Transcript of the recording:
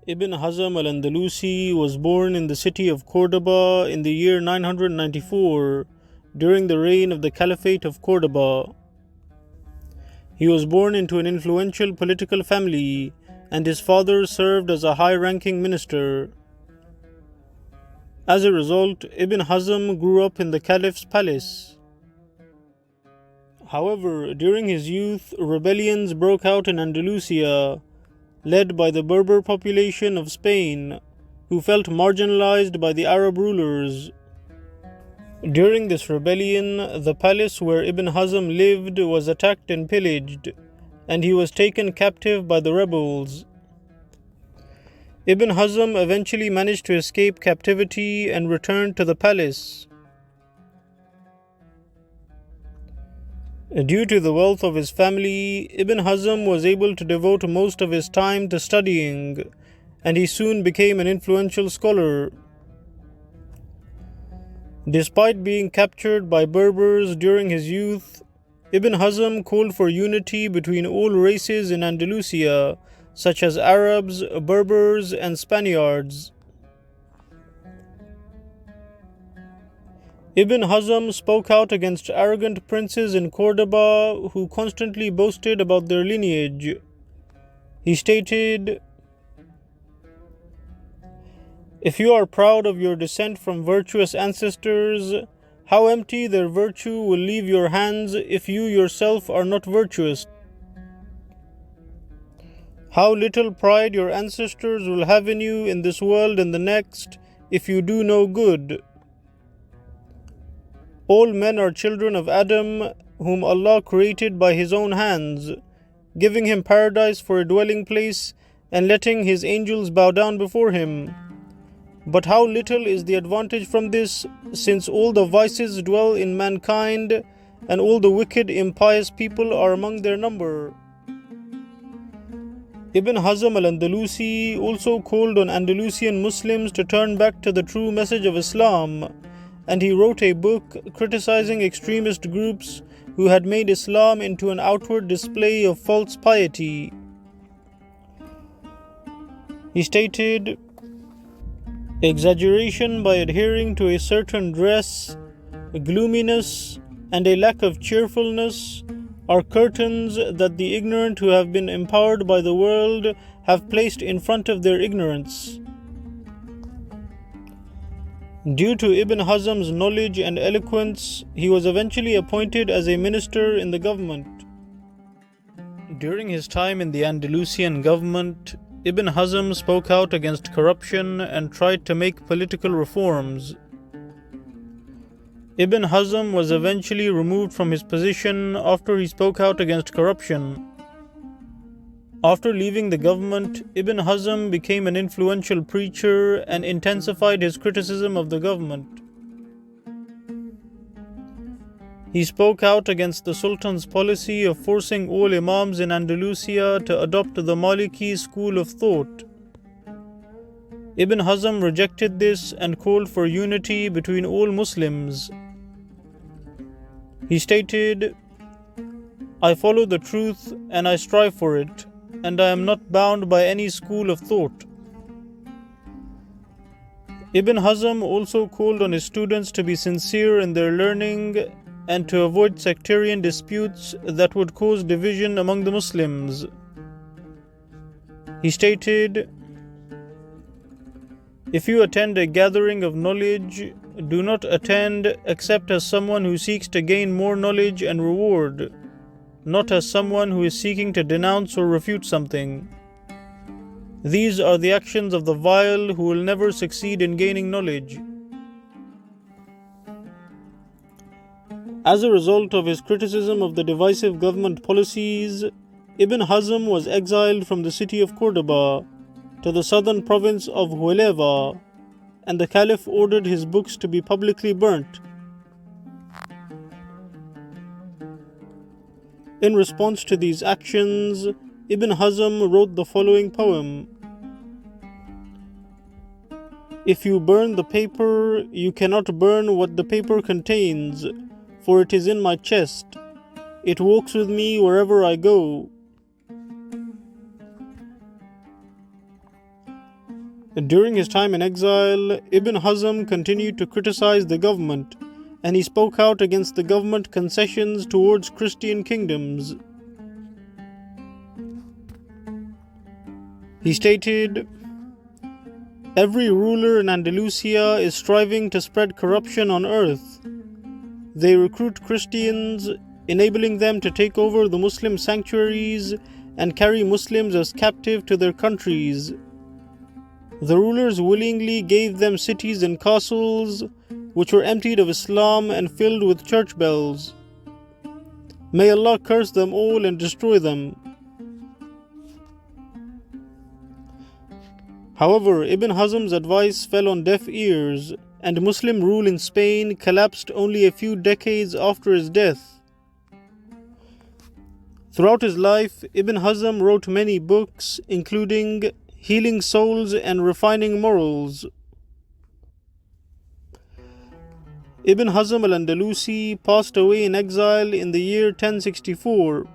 Ibn Hazm al-Andalusi was born in the city of Cordoba in the year 994 during the reign of the Caliphate of Cordoba. He was born into an influential political family, and his father served as a high-ranking minister. As a result, Ibn Hazm grew up in the Caliph's palace. However, during his youth, rebellions broke out in Andalusia, led by the Berber population of Spain, who felt marginalized by the Arab rulers. During this rebellion, the palace where Ibn Hazm lived was attacked and pillaged, and he was taken captive by the rebels. Ibn Hazm eventually managed to escape captivity and returned to the palace. Due to the wealth of his family, Ibn Hazm was able to devote most of his time to studying, and he soon became an influential scholar. Despite being captured by Berbers during his youth, Ibn Hazm called for unity between all races in Andalusia, such as Arabs, Berbers, and Spaniards. Ibn Hazm spoke out against arrogant princes in Cordoba who constantly boasted about their lineage. He stated, "If you are proud of your descent from virtuous ancestors, how empty their virtue will leave your hands if you yourself are not virtuous. How little pride your ancestors will have in you in this world and the next if you do no good. All men are children of Adam, whom Allah created by His own hands, giving him paradise for a dwelling place and letting His angels bow down before him. But how little is the advantage from this, since all the vices dwell in mankind, and all the wicked, impious people are among their number." Ibn Hazm al-Andalusi also called on Andalusian Muslims to turn back to the true message of Islam, and he wrote a book criticizing extremist groups who had made Islam into an outward display of false piety. He stated, "Exaggeration by adhering to a certain dress, gloominess, and a lack of cheerfulness are curtains that the ignorant who have been empowered by the world have placed in front of their ignorance." Due to Ibn Hazm's knowledge and eloquence, he was eventually appointed as a minister in the government. During his time in the Andalusian government, Ibn Hazm spoke out against corruption and tried to make political reforms. Ibn Hazm was eventually removed from his position after he spoke out against corruption. After leaving the government, Ibn Hazm became an influential preacher and intensified his criticism of the government. He spoke out against the Sultan's policy of forcing all Imams in Andalusia to adopt the Maliki school of thought. Ibn Hazm rejected this and called for unity between all Muslims. He stated, "I follow the truth and I strive for it, and I am not bound by any school of thought." Ibn Hazm also called on his students to be sincere in their learning and to avoid sectarian disputes that would cause division among the Muslims. He stated, "If you attend a gathering of knowledge, do not attend except as someone who seeks to gain more knowledge and reward, not as someone who is seeking to denounce or refute something. These are the actions of the vile who will never succeed in gaining knowledge." As a result of his criticism of the divisive government policies, Ibn Hazm was exiled from the city of Cordoba to the southern province of Huelva, and the Caliph ordered his books to be publicly burnt. In response to these actions, Ibn Hazm wrote the following poem: "If you burn the paper, you cannot burn what the paper contains, for it is in my chest. It walks with me wherever I go." During his time in exile, Ibn Hazm continued to criticize the government, and he spoke out against the government concessions towards Christian kingdoms. He stated, "Every ruler in Andalusia is striving to spread corruption on earth. They recruit Christians, enabling them to take over the Muslim sanctuaries and carry Muslims as captive to their countries. The rulers willingly gave them cities and castles, which were emptied of Islam and filled with church bells. May Allah curse them all and destroy them." However, Ibn Hazm's advice fell on deaf ears, and Muslim rule in Spain collapsed only a few decades after his death. Throughout his life, Ibn Hazm wrote many books, including Healing Souls and Refining Morals. Ibn Hazm al-Andalusi passed away in exile in the year 1064.